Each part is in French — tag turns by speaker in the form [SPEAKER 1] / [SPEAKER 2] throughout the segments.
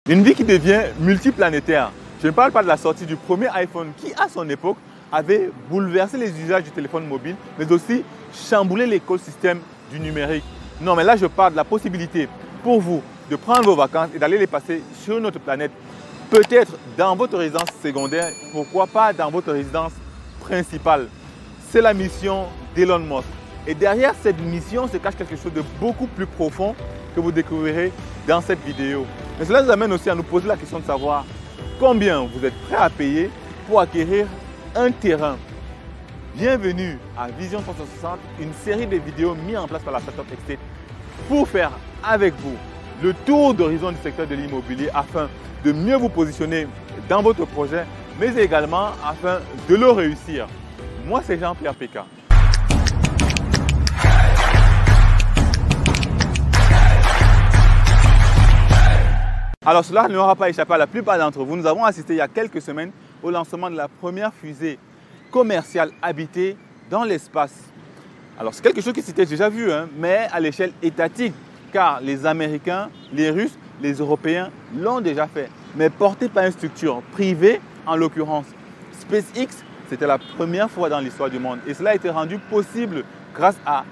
[SPEAKER 1] Une vie qui devient multiplanétaire. Je ne parle pas de la sortie du premier iPhone qui, à son époque, avait bouleversé les usages du téléphone mobile, mais aussi chamboulé l'écosystème du numérique. Non, mais là, je parle de la possibilité pour vous de prendre vos vacances et d'aller les passer sur notre planète. Peut-être dans votre résidence secondaire, pourquoi pas dans votre résidence principale. C'est la mission d'Elon Musk. Et derrière cette mission se cache quelque chose de beaucoup plus profond que vous découvrirez dans cette vidéo. Mais cela nous amène aussi à nous poser la question de savoir combien vous êtes prêt à payer pour acquérir un terrain. Bienvenue à Vision 360, une série de vidéos mises en place par la startup Xstate pour faire avec vous le tour d'horizon du secteur de l'immobilier afin de mieux vous positionner dans votre projet, mais également afin de le réussir. Moi, c'est Jean-Pierre Péka. Alors cela n'aura pas échappé à la plupart d'entre vous. Nous avons assisté il y a quelques semaines au lancement de la première fusée commerciale habitée dans l'espace. Alors c'est quelque chose qui s'était déjà vu, mais à l'échelle étatique, car les Américains, les Russes, les Européens l'ont déjà fait, mais porté par une structure privée en l'occurrence. SpaceX, c'était la première fois dans l'histoire du monde et cela a été rendu possible grâce à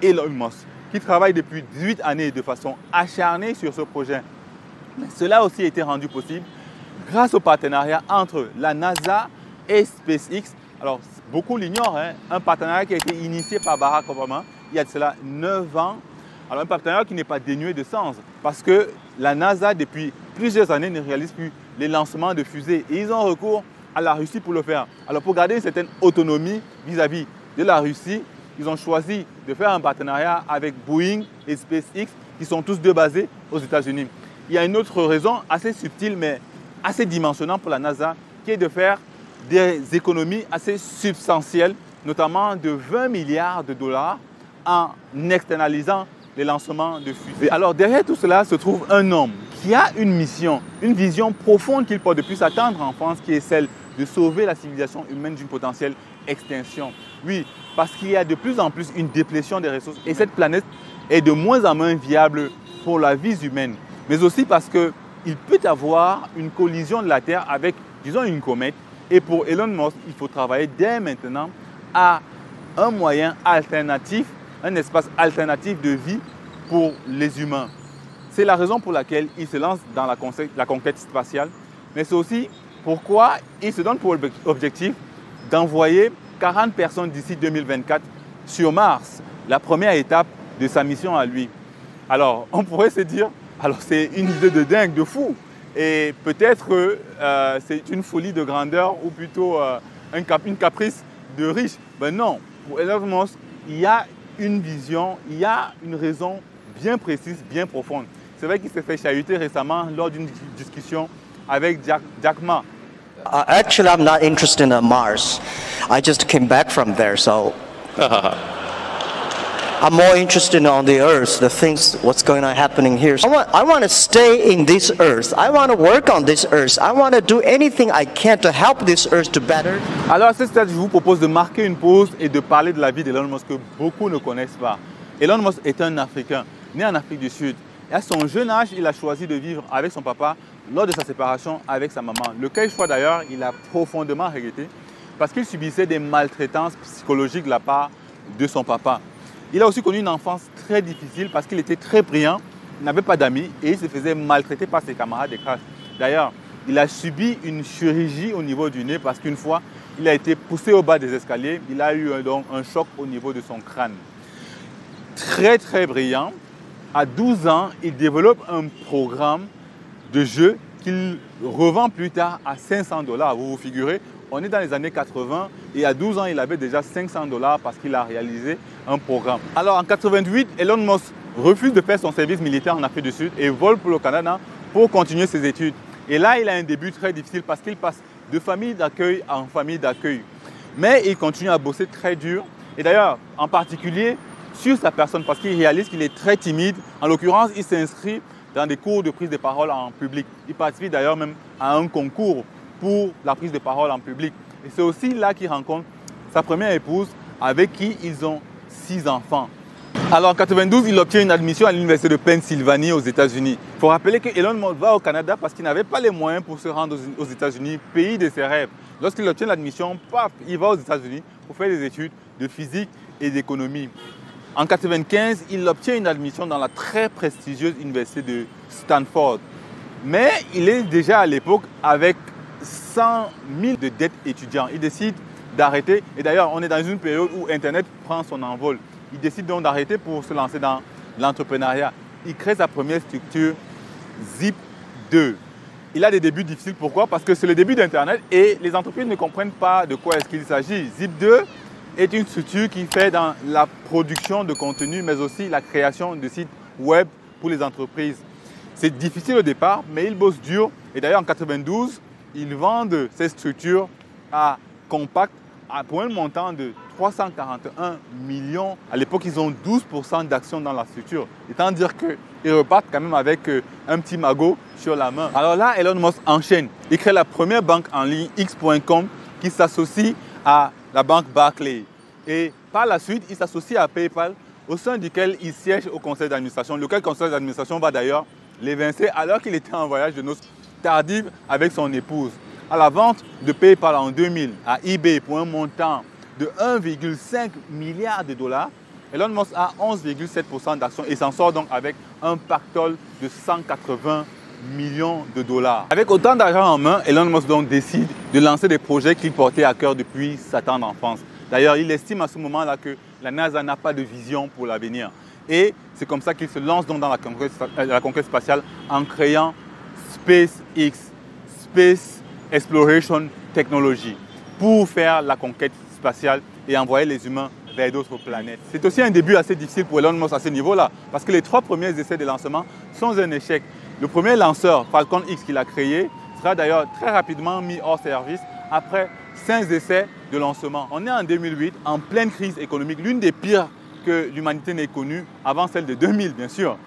[SPEAKER 1] Elon Musk, qui travaille depuis 18 années de façon acharnée sur ce projet. Mais cela a aussi été rendu possible grâce au partenariat entre la NASA et SpaceX. Alors, beaucoup l'ignorent, un partenariat qui a été initié par Barack Obama il y a de cela 9 ans. Alors, un partenariat qui n'est pas dénué de sens parce que la NASA, depuis plusieurs années, ne réalise plus les lancements de fusées et ils ont recours à la Russie pour le faire. Alors, pour garder une certaine autonomie vis-à-vis de la Russie, ils ont choisi de faire un partenariat avec Boeing et SpaceX qui sont tous deux basés aux États-Unis. Il y a une autre raison assez subtile mais assez dimensionnante pour la NASA qui est de faire des économies assez substantielles, notamment de 20 milliards de dollars en externalisant les lancements de fusées. Alors derrière tout cela se trouve un homme qui a une mission, une vision profonde qu'il porte depuis sa tendre enfance qui est celle de sauver la civilisation humaine d'une potentielle extinction. Oui, parce qu'il y a de plus en plus une déplétion des ressources et cette planète est de moins en moins viable pour la vie humaine. Mais aussi parce qu'il peut y avoir une collision de la Terre avec, disons, une comète. Et pour Elon Musk, il faut travailler dès maintenant à un moyen alternatif, un espace alternatif de vie pour les humains. C'est la raison pour laquelle il se lance dans la conquête spatiale. Mais c'est aussi pourquoi il se donne pour objectif d'envoyer 40 personnes d'ici 2024 sur Mars, la première étape de sa mission à lui. Alors, on pourrait se dire, alors c'est une idée de dingue, de fou. Et peut-être que c'est une folie de grandeur ou plutôt une caprice de riche. Ben non, pour Elon Musk, il y a une vision, il y a une raison bien précise, bien profonde. C'est vrai qu'il s'est fait chahuter récemment lors d'une discussion avec Jack Ma.
[SPEAKER 2] Actually, I'm not interested in Mars. I just came back from there, so I'm more interested on the Earth, the things, what's going on happening here. I want to stay in this Earth. I want to work on this Earth. I want to do anything I can to help this Earth to better.
[SPEAKER 1] Alors à ce stade, je vous propose de marquer une pause et de parler de la vie d'Elon Musk que beaucoup ne connaissent pas. Elon Musk est un Africain, né en Afrique du Sud. Et à son jeune âge, il a choisi de vivre avec son papa lors de sa séparation avec sa maman. Lequel choix d'ailleurs, il a profondément regretté parce qu'il subissait des maltraitances psychologiques de la part de son papa. Il a aussi connu une enfance très difficile parce qu'il était très brillant, il n'avait pas d'amis et il se faisait maltraiter par ses camarades de classe. D'ailleurs, il a subi une chirurgie au niveau du nez parce qu'une fois, il a été poussé au bas des escaliers. Il a eu donc un choc au niveau de son crâne. Très, très brillant. À 12 ans, il développe un programme de jeu qu'il revend plus tard à 500 $. Vous vous figurez, on est dans les années 80 et à 12 ans, il avait déjà 500 $ parce qu'il a réalisé un programme. Alors en 88, Elon Musk refuse de faire son service militaire en Afrique du Sud et vole pour le Canada pour continuer ses études. Et là, il a un début très difficile parce qu'il passe de famille d'accueil en famille d'accueil. Mais il continue à bosser très dur. Et d'ailleurs, en particulier sur sa personne parce qu'il réalise qu'il est très timide. En l'occurrence, il s'inscrit dans des cours de prise de parole en public. Il participe d'ailleurs même à un concours pour la prise de parole en public. Et c'est aussi là qu'il rencontre sa première épouse avec qui ils ont 6 enfants. Alors en 92, il obtient une admission à l'université de Pennsylvanie aux États-Unis. Il faut rappeler que Elon Musk va au Canada parce qu'il n'avait pas les moyens pour se rendre aux États-Unis, pays de ses rêves. Lorsqu'il obtient l'admission, paf, il va aux États-Unis pour faire des études de physique et d'économie. En 1995, il obtient une admission dans la très prestigieuse université de Stanford. Mais il est déjà à l'époque avec 100 000 de dettes étudiants. Il décide d'arrêter. Et d'ailleurs, on est dans une période où Internet prend son envol. Il décide donc d'arrêter pour se lancer dans l'entrepreneuriat. Il crée sa première structure, Zip2. Il a des débuts difficiles. Pourquoi? Parce que c'est le début d'Internet et les entreprises ne comprennent pas de quoi est-ce qu'il s'agit. Zip2 est une structure qui fait dans la production de contenu, mais aussi la création de sites web pour les entreprises. C'est difficile au départ, mais ils bossent dur. Et d'ailleurs, en 1992, ils vendent ces structures à Compaq pour un montant de 341 millions. À l'époque, ils ont 12% d'actions dans la structure. Étant dire qu'ils repartent quand même avec un petit magot sur la main. Alors là, Elon Musk enchaîne. Il crée la première banque en ligne, X.com, qui s'associe à la banque Barclays. Et par la suite, il s'associe à PayPal, au sein duquel il siège au conseil d'administration. Lequel conseil d'administration va d'ailleurs l'évincer alors qu'il était en voyage de noces tardives avec son épouse. À la vente de PayPal en 2000 à eBay pour un montant de 1,5 milliard de dollars, Elon Musk a 11,7% d'actions et s'en sort donc avec un pactole de 180 millions de dollars. Avec autant d'argent en main, Elon Musk donc décide de lancer des projets qu'il portait à cœur depuis sa tendre enfance. D'ailleurs, il estime à ce moment-là que la NASA n'a pas de vision pour l'avenir. Et c'est comme ça qu'il se lance donc dans la conquête spatiale en créant SpaceX, Space Exploration Technology, pour faire la conquête spatiale et envoyer les humains vers d'autres planètes. C'est aussi un début assez difficile pour Elon Musk à ce niveau-là, parce que les 3 premiers essais de lancement sont un échec. Le premier lanceur, Falcon X, qu'il a créé, sera d'ailleurs très rapidement mis hors service après 5 essais de lancement. On est en 2008, en pleine crise économique, l'une des pires que l'humanité n'ait connue, avant celle de 2000 bien sûr.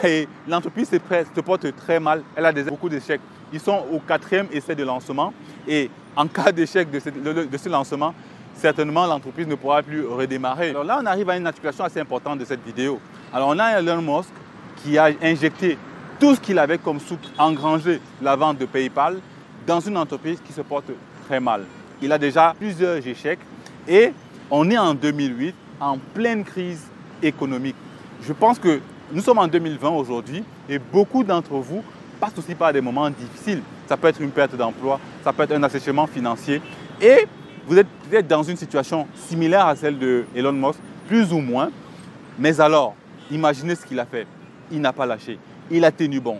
[SPEAKER 1] Et l'entreprise se porte très mal, elle a beaucoup d'échecs. Ils sont au 4e essai de lancement et en cas d'échec de ce lancement, certainement l'entreprise ne pourra plus redémarrer. Alors là, on arrive à une articulation assez importante de cette vidéo. Alors on a Elon Musk qui a injecté tout ce qu'il avait comme sous engrangé la vente de PayPal dans une entreprise qui se porte très mal. Il a déjà plusieurs échecs et on est en 2008 en pleine crise économique. Je pense que nous sommes en 2020 aujourd'hui et beaucoup d'entre vous passent aussi par des moments difficiles. Ça peut être une perte d'emploi, ça peut être un assèchement financier et vous êtes peut-être dans une situation similaire à celle de Elon Musk, plus ou moins. Mais alors, imaginez ce qu'il a fait. Il n'a pas lâché. Il a tenu bon.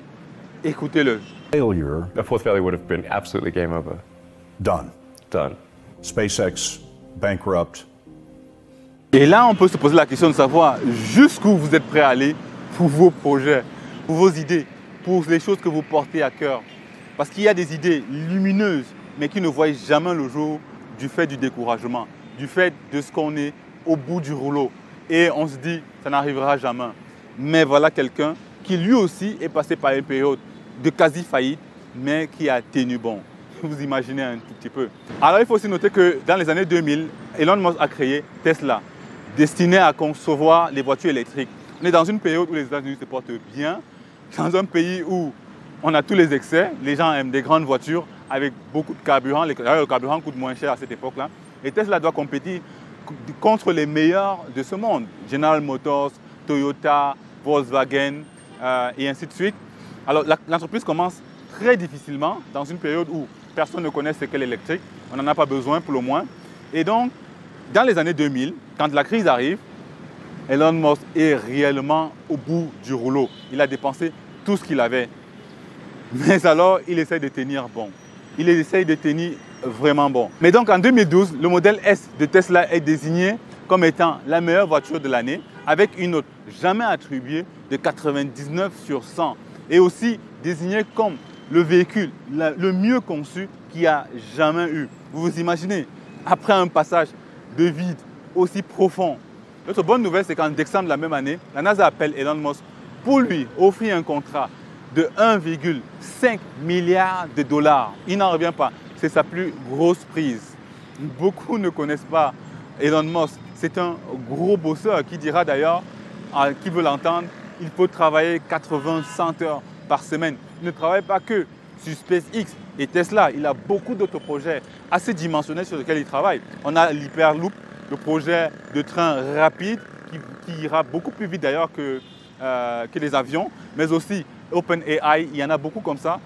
[SPEAKER 1] Écoutez-le.
[SPEAKER 3] Failure. A fourth failure would have been absolutely game over.
[SPEAKER 4] Done.
[SPEAKER 3] Done.
[SPEAKER 4] SpaceX, bankrupt.
[SPEAKER 1] Et là, on peut se poser la question de savoir jusqu'où vous êtes prêt à aller pour vos projets, pour vos idées, pour les choses que vous portez à cœur. Parce qu'il y a des idées lumineuses, mais qui ne voient jamais le jour du fait du découragement, du fait de ce qu'on est au bout du rouleau. Et on se dit, ça n'arrivera jamais. Mais voilà quelqu'un qui lui aussi est passé par une période de quasi-faillite, mais qui a tenu bon. Vous imaginez un tout petit peu. Alors il faut aussi noter que dans les années 2000, Elon Musk a créé Tesla, destiné à concevoir les voitures électriques. On est dans une période où les États-Unis se portent bien, dans un pays où on a tous les excès, les gens aiment des grandes voitures avec beaucoup de carburant. Le carburant coûte moins cher à cette époque-là. Et Tesla doit compétir contre les meilleurs de ce monde. General Motors, Toyota, Volkswagen et ainsi de suite. Alors l'entreprise commence très difficilement dans une période où personne ne connaît ce qu'est l'électrique. On n'en a pas besoin pour le moins. Et donc, dans les années 2000, quand la crise arrive, Elon Musk est réellement au bout du rouleau. Il a dépensé tout ce qu'il avait. Mais alors, il essaie de tenir bon. Il essaie de tenir vraiment bon. Mais donc, en 2012, le modèle S de Tesla est désigné comme étant la meilleure voiture de l'année, avec une note jamais attribuée de 99 sur 100. Et aussi désigné comme le véhicule le mieux conçu qu'il y a jamais eu. Vous vous imaginez, après un passage de vide aussi profond. L'autre bonne nouvelle, c'est qu'en décembre de la même année, la NASA appelle Elon Musk pour lui offrir un contrat de 1,5 milliard de dollars. Il n'en revient pas. C'est sa plus grosse prise. Beaucoup ne connaissent pas Elon Musk. C'est un gros bosseur qui dira d'ailleurs qui veut l'entendre, il faut travailler 80-100 heures par semaine. Il ne travaille pas que sur SpaceX et Tesla. Il a beaucoup d'autres projets assez dimensionnels sur lesquels il travaille. On a l'Hyperloop, le projet de train rapide qui ira beaucoup plus vite d'ailleurs que les avions, mais aussi OpenAI. Il y en a beaucoup comme ça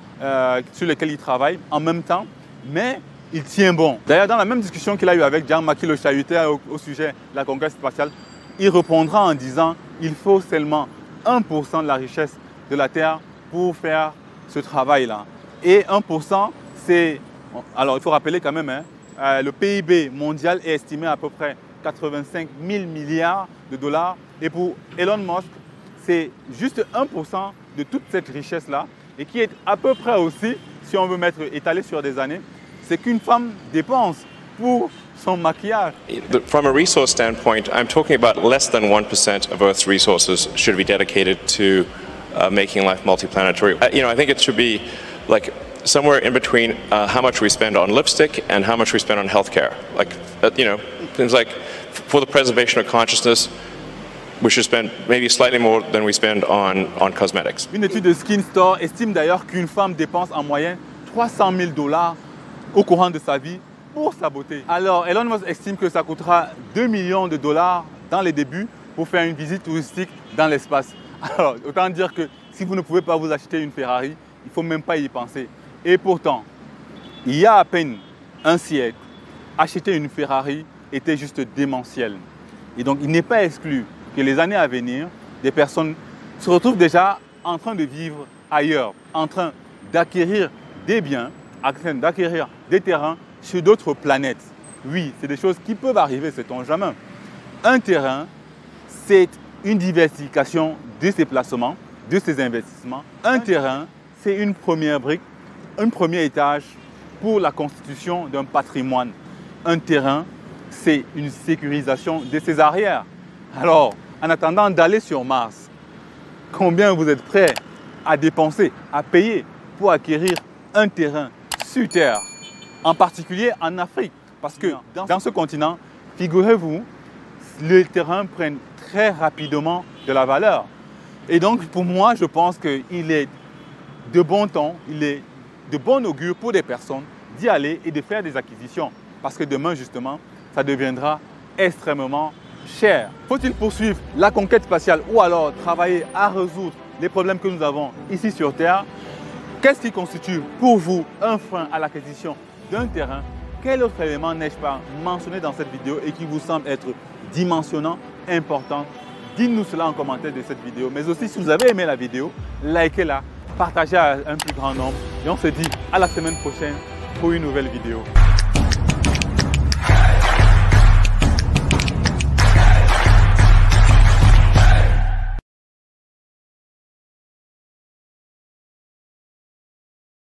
[SPEAKER 1] sur lesquels il travaille en même temps, mais il tient bon. D'ailleurs, dans la même discussion qu'il a eue avec Jean-Marc le chahuteur au sujet de la conquête spatiale, il répondra en disant qu'il faut seulement 1% de la richesse de la Terre pour faire ce travail-là. Et 1%, c'est... Alors, il faut rappeler quand même, le PIB mondial est estimé à peu près 85 000 milliards de dollars. Et pour Elon Musk, c'est juste 1% de toute cette richesse-là et qui est à peu près aussi, si on veut mettre étalé sur des années, c'est qu'une femme dépense pour son maquillage.
[SPEAKER 5] From a resource standpoint, I'm talking about less than 1% of Earth's resources should be dedicated to making life multiplanetary. I think it should be like somewhere in between how much we spend on lipstick and how much we spend on healthcare. Like, things like for the preservation of consciousness, we should spend maybe slightly more than we spend on cosmetics.
[SPEAKER 1] Une étude de Skin Store estime d'ailleurs qu'une femme dépense en moyenne 300 000 $ au courant de sa vie pour sa beauté. Alors, Elon Musk estime que ça coûtera 2 millions de dollars dans les débuts pour faire une visite touristique dans l'espace. Alors, autant dire que si vous ne pouvez pas vous acheter une Ferrari, il ne faut même pas y penser. Et pourtant, il y a à peine un siècle, acheter une Ferrari était juste démentiel. Et donc, il n'est pas exclu que les années à venir, des personnes se retrouvent déjà en train de vivre ailleurs, en train d'acquérir des biens, en train d'acquérir des terrains sur d'autres planètes. Oui, c'est des choses qui peuvent arriver, sait-on jamais. Un terrain, c'est une diversification de ses placements, de ses investissements. Un terrain, c'est une première brique, un premier étage pour la constitution d'un patrimoine. Un terrain, c'est une sécurisation de ses arrières. Alors, en attendant d'aller sur Mars, combien vous êtes prêts à dépenser, à payer pour acquérir un terrain sur Terre, en particulier en Afrique? Parce que dans ce continent, figurez-vous, les terrains prennent très rapidement de la valeur. Et donc, pour moi, je pense qu'il est de bon ton, il est de bon augure pour des personnes d'y aller et de faire des acquisitions. Parce que demain, justement, ça deviendra extrêmement cher. Faut-il poursuivre la conquête spatiale ou alors travailler à résoudre les problèmes que nous avons ici sur Terre? Qu'est-ce qui constitue pour vous un frein à l'acquisition d'un terrain? Quel autre élément n'ai-je pas mentionné dans cette vidéo et qui vous semble être dimensionnant, important? Dites-nous cela en commentaire de cette vidéo. Mais aussi, si vous avez aimé la vidéo, likez-la, partagez à un plus grand nombre. Et on se dit à la semaine prochaine pour une nouvelle vidéo.